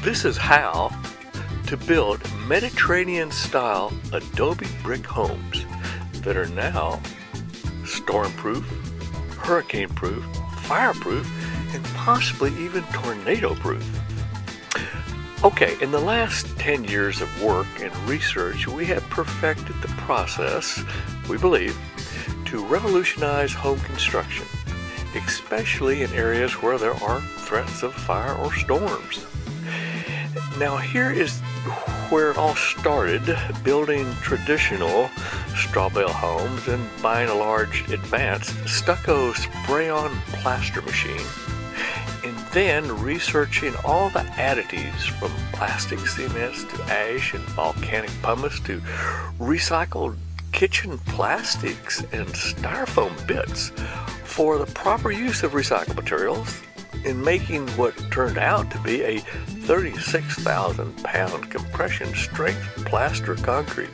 This is how to build Mediterranean-style adobe brick homes that are now storm-proof, hurricane-proof, fire-proof, and possibly even tornado-proof. Okay, in the last 10 years of work and research, we have perfected the process, we believe, to revolutionize home construction, especially in areas where there are threats of fire or storms. Now here is where it all started, building traditional straw bale homes and buying a large advanced stucco spray-on plaster machine, and then researching all the additives from plastic cements to ash and volcanic pumice to recycled kitchen plastics and styrofoam bits for the proper use of recycled materials in making what turned out to be a 36,000 pound compression strength plaster concrete.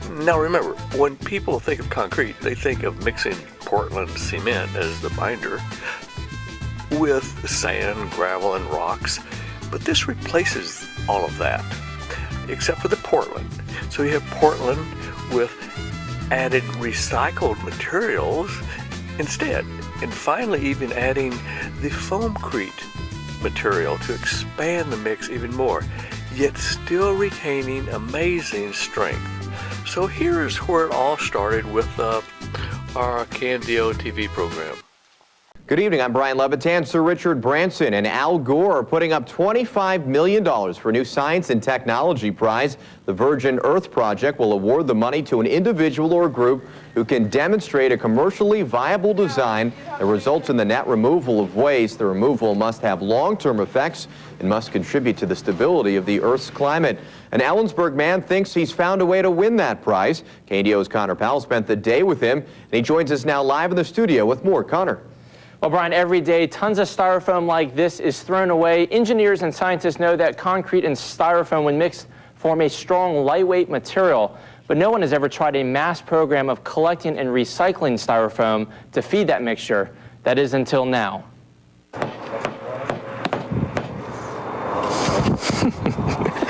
Now remember, when people think of concrete, they think of mixing Portland cement as the binder with sand, gravel, and rocks, but this replaces all of that, except for the Portland. So you have Portland with added recycled materials instead, and finally even adding the foamcrete material to expand the mix even more, yet still retaining amazing strength. So here is where it all started with our Candio TV program. Good evening, I'm Brian Levitan. Sir Richard Branson and Al Gore are putting up $25 million for a new science and technology prize. The Virgin Earth Project will award the money to an individual or group who can demonstrate a commercially viable design that results in the net removal of waste. The removal must have long-term effects and must contribute to the stability of the Earth's climate. An Ellensburg man thinks he's found a way to win that prize. KDO's Connor Powell spent the day with him, and he joins us now live in the studio with more. Connor. Well, Brian, every day tons of styrofoam like this is thrown away. Engineers and scientists know that concrete and styrofoam, when mixed, form a strong, lightweight material. But no one has ever tried a mass program of collecting and recycling styrofoam to feed that mixture. That is until now.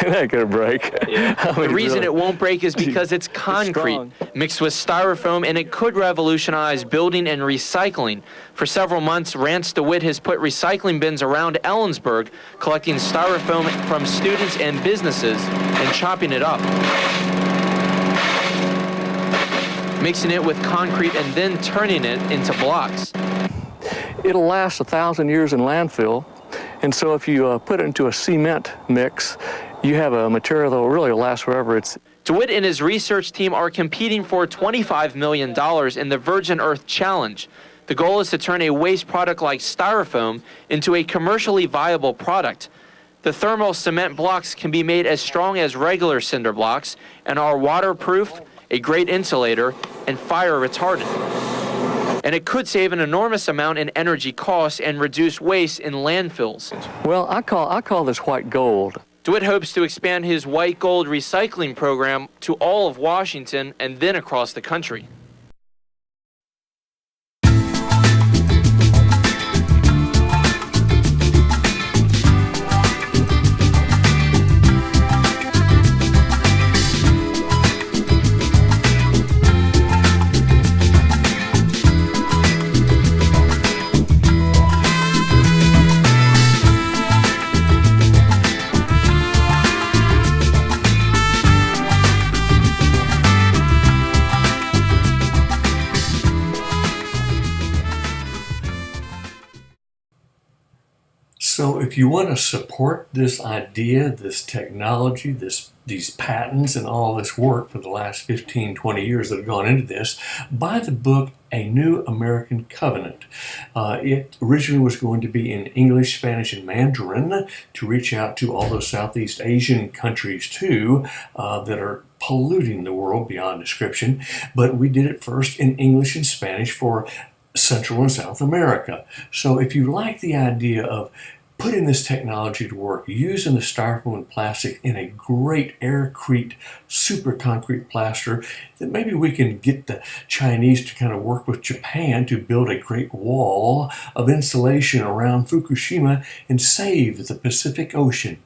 That could break. Yeah. The reason it won't break is because it's concrete mixed with styrofoam, and it could revolutionize building and recycling. For several months, Rance DeWitt has put recycling bins around Ellensburg, collecting styrofoam from students and businesses and chopping it up, mixing it with concrete and then turning it into blocks. It'll last 1,000 years in landfill, and so if you put it into a cement mix, you have a material that will really last forever. DeWitt and his research team are competing for $25 million in the Virgin Earth Challenge. The goal is to turn a waste product like styrofoam into a commercially viable product. The thermal cement blocks can be made as strong as regular cinder blocks and are waterproof, a great insulator, and fire retardant. And it could save an enormous amount in energy costs and reduce waste in landfills. Well, I call this white gold. DeWitt hopes to expand his white gold recycling program to all of Washington and then across the country. So if you want to support this idea, this technology, these patents and all this work for the last 15, 20 years that have gone into this, buy the book, A New American Covenant. It originally was going to be in English, Spanish, and Mandarin to reach out to all those Southeast Asian countries too that are polluting the world beyond description. But we did it first in English and Spanish for Central and South America. So if you like the idea of putting this technology to work, using the styrofoam and plastic in a great aircrete super concrete plaster, that maybe we can get the Chinese to kind of work with Japan to build a great wall of insulation around Fukushima and save the Pacific Ocean.